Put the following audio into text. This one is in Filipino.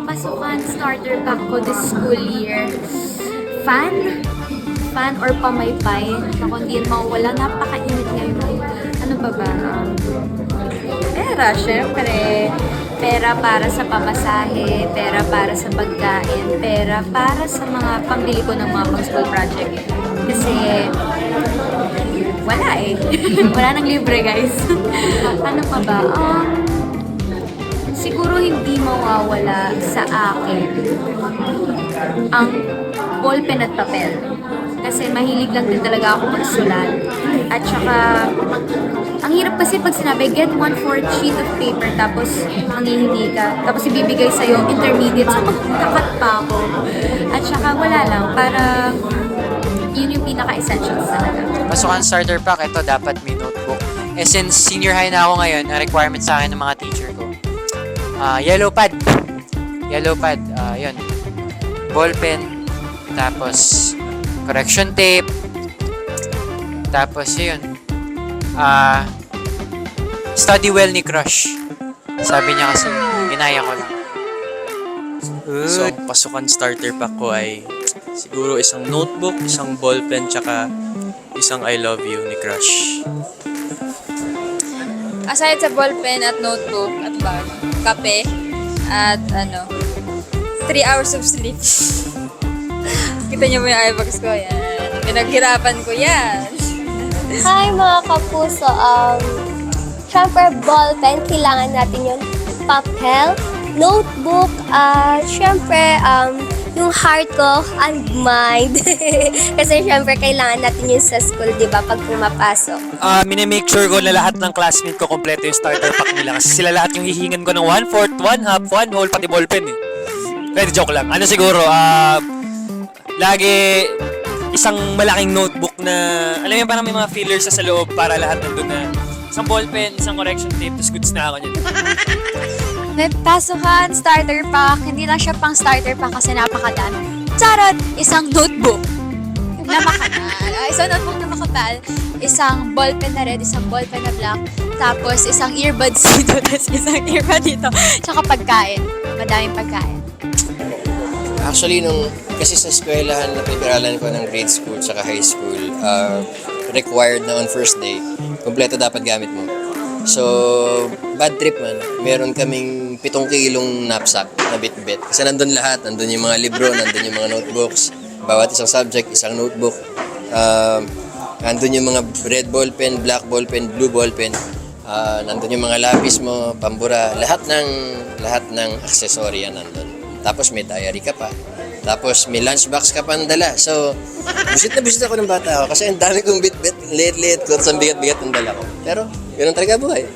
Pasukan starter pack ko this school year. Fan? Fan or pamaypay? Ako hindi yan mawala. Napakainit ngayon. Ano ba ba? Pera, syempre. Pera para sa pamasahe, pera para sa pagkain, pera para sa mga pambili ko ng mga pang-school project. Kasi wala eh. Wala nang libre, guys. Ano pa ba? Siguro hindi mawawala sa akin ang ballpen at papel. Kasi mahilig lang din talaga ako magsulat. At saka, ang hirap kasi pag sinabi, get 1/4 sheet of paper, tapos manghihingi ka, tapos ibibigay sa'yo, intermediate, so magkakat pa ako. At saka wala lang, para yun yung pinaka-essentials talaga. Pasukan starter pack, ito dapat may notebook. Since senior high na ako ngayon, ang requirement sa akin ng mga teacher ko, yellow pad. Yellow pad, yun. Ballpen, tapos correction tape, tapos yun. Study well ni Crush. Sabi niya kasi, ginaya ko lang. So, ang pasukan starter pack ko ay siguro isang notebook, isang ballpen, tsaka isang I love you ni Crush. Aside sa ballpen at notebook at bag, kape, at 3 hours of sleep. Kita niyo mo yung eyebags ko, yan. Pinaghirapan ko yan. Hi mga kapuso, syempre ballpen, kailangan natin yun. Papel, notebook, syempre yung heart ko and mind. Kasi syempre kailangan natin yun sa school, di ba, pag pumapasok. Minimake sure ko na lahat ng classmate ko kompleto yung starter pack nila. Kasi sila lahat yung hihingan ko ng 1/4, 1/2, 1 whole, pati ballpen eh. Pwede joke lang. Ano siguro, lagi isang malaking notebook na, alam mo parang may mga fillers sa loob para lahat nandun na. Isang ballpen, isang correction tape, tapos goods na ako niyan. Pasukan, starter pack. Hindi lang siya pang starter pack kasi napakadami. Charot! Isang notebook na makapal. Isang notebook na makapal. Isang ballpen na red, isang ballpen na black. Tapos isang earbuds dito, tapos isang earbud dito. Tsaka pagkain. Madaming pagkain. Actually, kasi sa eskwelahan na pinag-aralan ko ng grade school at high school, required na on first day, kompleto dapat gamit mo. So, bad trip man. Meron kaming 7 kilong knapsack na bit-bit. Kasi nandun lahat. Nandun yung mga libro, nandun yung mga notebooks. Bawat isang subject, isang notebook. Nandun yung mga red ballpen, black ballpen, blue ballpen. Nandun yung mga lapis mo, pambura. Lahat ng aksesorya nandun. Tapos may diary ka pa. Tapos may lunchbox ka pa dala. So, busit na busit ako ng bata ako kasi ang dami kong bit-bit, liit-liit ko, ang bigat-bigat ng dala ko. Pero, ganun talaga buhay.